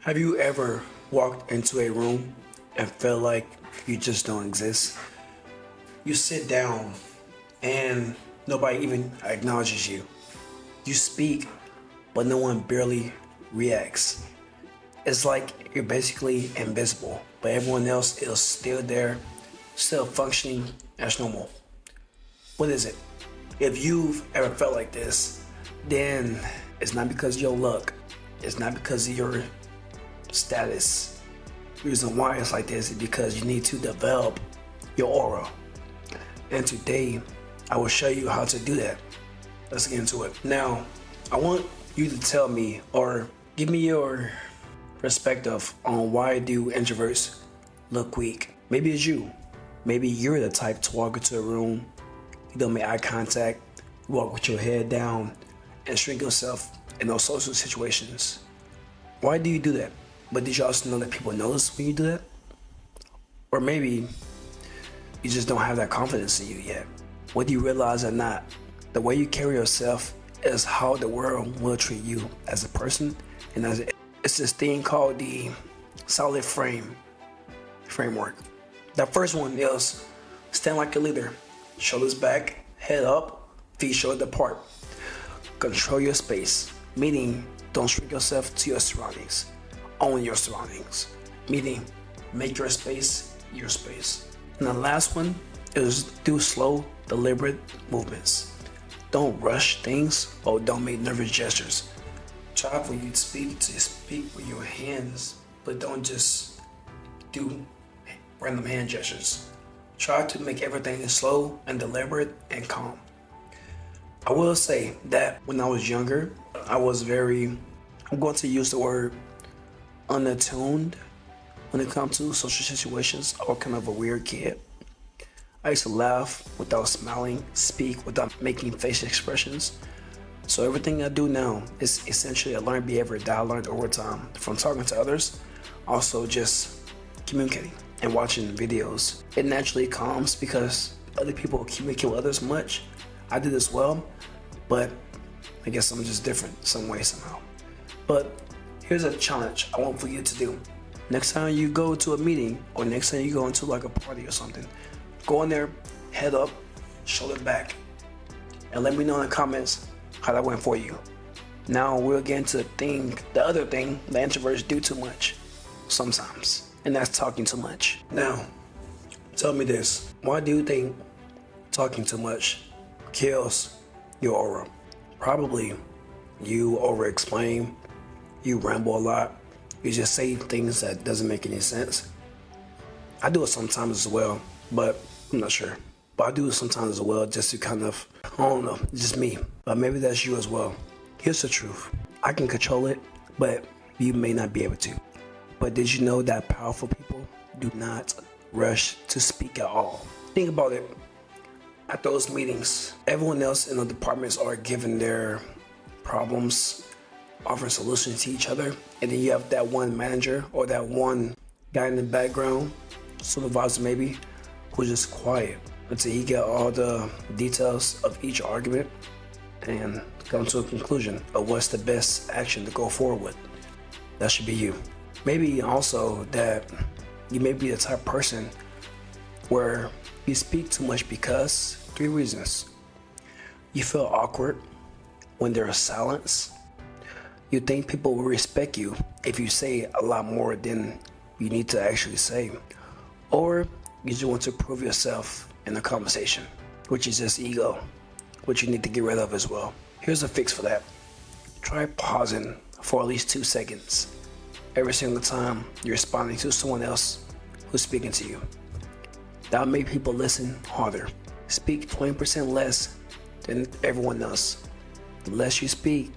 Have you ever walked into a room and felt like you just don't exist? You sit down and nobody even acknowledges you. You speak, but no one barely reacts. It's like you're basically invisible, but everyone else is still there, still functioning as normal. What is it? If you've ever felt like this, then it's not because of your luck. It's not because of your status. The reason why it's like this is because you need to develop your aura. And today, I will show you how to do that. Let's get into it. Now, I want you to tell me or give me your perspective on why do introverts look weak. Maybe it's you. Maybe you're the type to walk into a room, you don't make eye contact, walk with your head down, and shrink yourself in those social situations. Why do you do that? But did you also know that people notice when you do that? Or maybe you just don't have that confidence in you yet. Whether you realize or not, the way you carry yourself is how the world will treat you as a person. And it's this thing called the solid framework. The first one is stand like a leader. Shoulders back, head up, feet shoulder apart. Control your space, meaning don't shrink yourself to your surroundings. Own your surroundings, meaning make your space your space. And the last one is do slow, deliberate movements. Don't rush things or don't make nervous gestures. Try for you to speak with your hands, but don't just do random hand gestures. Try to make everything slow and deliberate and calm. I will say that when I was younger, I was I'm going to use the word unattuned when it comes to social situations. I was kind of a weird kid. I used to laugh without smiling, speak without making facial expressions. So everything I do now is essentially a learned behavior that I learned over time from talking to others, also just communicating and watching videos. It naturally calms because other people communicate with others much. I do this well, but I guess I'm just different some way, somehow. But here's a challenge I want for you to do. Next time you go to a meeting or next time you go into like a party or something, go in there, head up, shoulder back, and let me know in the comments how that went for you. Now we'll get into the other thing that introverts do too much sometimes, and that's talking too much. Now, tell me this, why do you think talking too much kills your aura? Probably you over-explain, you ramble a lot, you just say things that doesn't make any sense. I do it sometimes as well, but I'm not sure. But I do it sometimes as well just to kind of, I don't know, just me. But maybe that's you as well. Here's the truth. I can control it, but you may not be able to. But did you know that powerful people do not rush to speak at all? Think about it. At those meetings, everyone else in the departments are giving their problems, offering solutions to each other, and then you have that one manager or that one guy in the background, supervisor maybe, who's just quiet until he get all the details of each argument and come to a conclusion of what's the best action to go forward with. That should be you. Maybe also that you may be the type of person where you speak too much because 3 reasons. You feel awkward when there is silence. You think people will respect you if you say a lot more than you need to actually say. Or you just want to prove yourself in a conversation, which is just ego, which you need to get rid of as well. Here's a fix for that. Try pausing for at least 2 seconds every single time you're responding to someone else who's speaking to you. That'll make people listen harder. Speak 20% less than everyone else. The less you speak,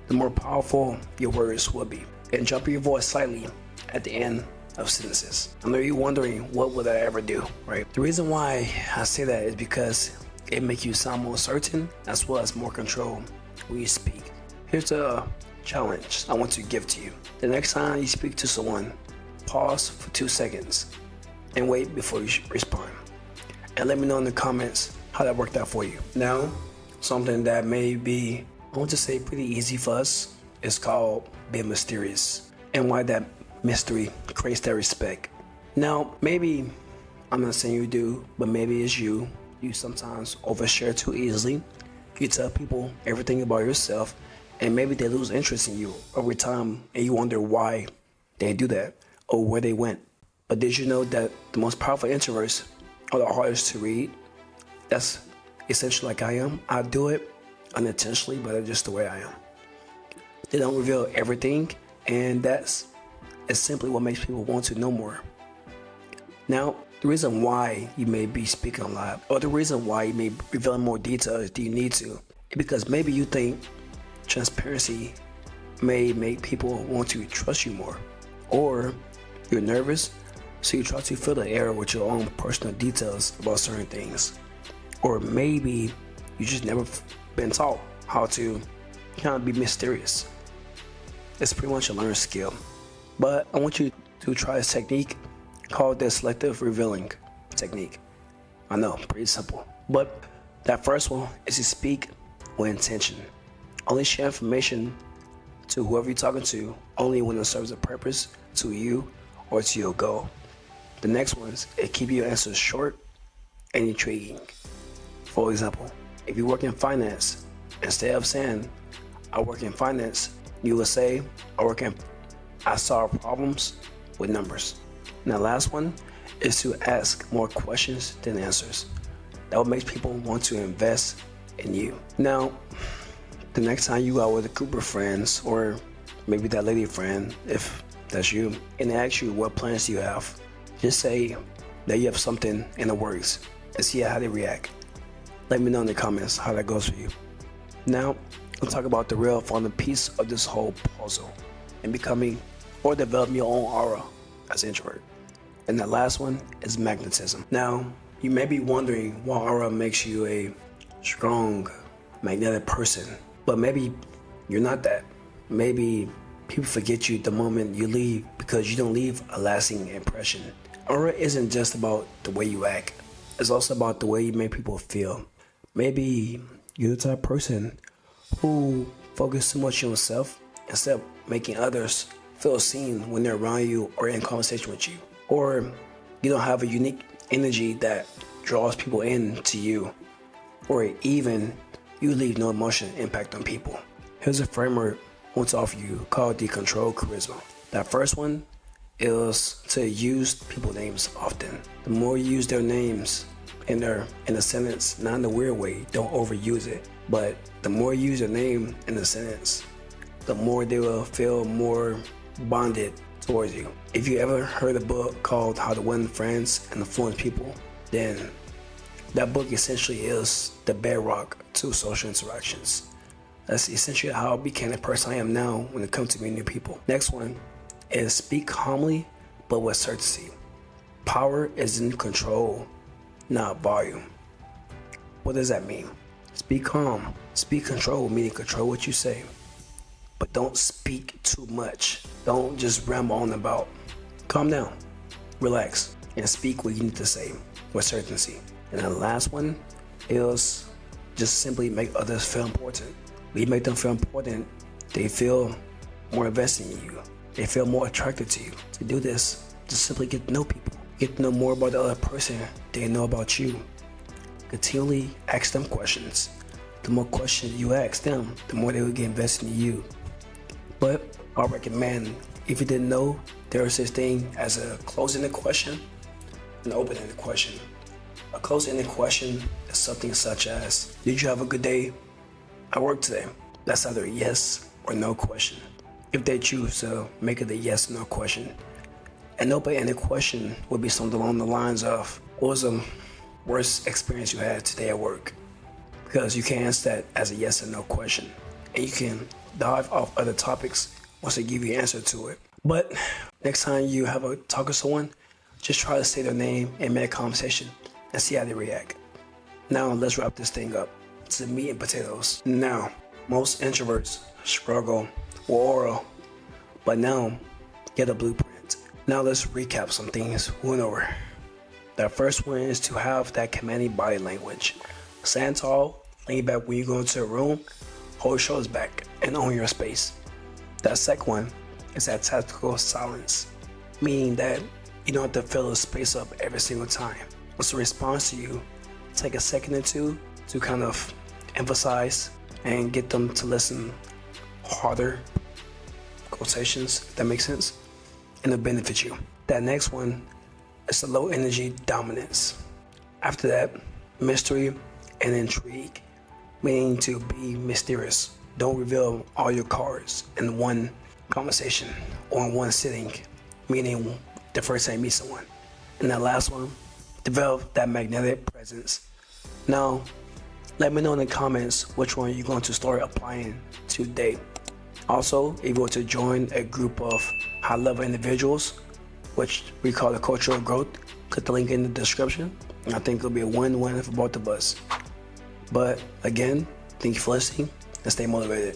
the more powerful your words will be. And drop your voice slightly at the end of sentences. I know you're wondering, what would I ever do, right? The reason why I say that is because it makes you sound more certain as well as more control when you speak. Here's a challenge I want to give to you. The next time you speak to someone, pause for 2 seconds and wait before you respond. And let me know in the comments how that worked out for you. Now, something that may be, I want to say, pretty easy for us is called being mysterious. and why that mystery creates that respect. Now, maybe, I'm not saying you do, but maybe it's you. You sometimes overshare too easily. You tell people everything about yourself, and maybe they lose interest in you over time, and you wonder why they do that or where they went. But did you know that the most powerful introverts are the hardest to read? That's essentially like I am. I do it unintentionally, but it's just the way I am. They don't reveal everything, and that's simply what makes people want to know more. Now, the reason why you may be speaking a lot, or the reason why you may be revealing more details than you need to, is because maybe you think transparency may make people want to trust you more. Or you're nervous, so you try to fill the air with your own personal details about certain things. Or maybe you just never been taught how to kind of be mysterious. It's pretty much a learned skill. But I want you to try this technique called the selective revealing technique. I know, pretty simple. But that first one is to speak with intention. Only share information to whoever you're talking to, only when it serves a purpose to you or to your goal. The next one is keep your answers short and intriguing. For example, if you work in finance, instead of saying, I work in finance, you will say, I solve problems with numbers. And the last one is to ask more questions than answers. That will make people want to invest in you. Now, the next time you go out with a group of friends, or maybe that lady friend, if that's you, and they ask you what plans do you have, just say that you have something in the works and see how they react. Let me know in the comments how that goes for you. Now, let's talk about the real final piece of this whole puzzle and becoming or developing your own aura as an introvert. And the last one is magnetism. Now, you may be wondering why aura makes you a strong, magnetic person, but maybe you're not that. Maybe people forget you the moment you leave because you don't leave a lasting impression. Aura isn't just about the way you act. It's also about the way you make people feel. Maybe you're the type of person who focuses too much on yourself instead of making others feel seen when they're around you or in conversation with you. Or you don't have a unique energy that draws people in to you. Or even you leave no emotional impact on people. Here's a framework I want to offer you called the control charisma. That first one is to use people's names often. The more you use their names in a sentence, not in a weird way, don't overuse it, but the more you use their name in a sentence, the more they will feel more bonded towards you. If you ever heard a book called How to Win Friends and Influence People, then that book essentially is the bedrock to social interactions. That's essentially how I became the person I am now when it comes to meeting new people. Next one is speak calmly, but with certainty. Power is in control, not volume. What does that mean? Speak calm. Speak control, meaning control what you say. But don't speak too much. Don't just ramble on about. Calm down, relax, and speak what you need to say with certainty. And the last one is just simply make others feel important. When you make them feel important, they feel more invested in you. They feel more attracted to you. To do this, just simply get to know people. Get to know more about the other person than they know about you. Continually ask them questions. The more questions you ask them, the more they will get invested in you. But I recommend, if you didn't know, there is this thing as a closed-ended question and an open-ended question. A closed-ended question is something such as, did you have a good day at work today? That's either a yes or no question. If they choose to make it a yes or no question. An open-ended question would be something along the lines of, what was the worst experience you had today at work? Because you can answer that as a yes or no question. And you can dive off other topics once they give you an answer to it. But next time you have a talk with someone, just try to say their name and make a conversation and see how they react. Now let's wrap this thing up to meat and potatoes. Now, most introverts struggle with aura, but now get a blueprint. Now let's recap some things we went over. That first one is to have that commanding body language. Stand tall, lean back when you go into a room, hold your shoulders back, and own your space. That second one is that tactical silence, meaning that you don't have to fill the space up every single time. What's the response to you? Take a second or two to kind of emphasize and get them to listen harder. Quotations, if that makes sense, and it'll benefit you. That next one is the low energy dominance. After that, mystery and intrigue, meaning to be mysterious. Don't reveal all your cards in one conversation or in one sitting, meaning the first time you meet someone. And that last one, develop that magnetic presence. Now, let me know in the comments which one you're going to start applying today. Also, if you want to join a group of high-level individuals, which we call the cultural growth, click the link in the description. I think it'll be a win-win for both of us. But again, thank you for listening and stay motivated.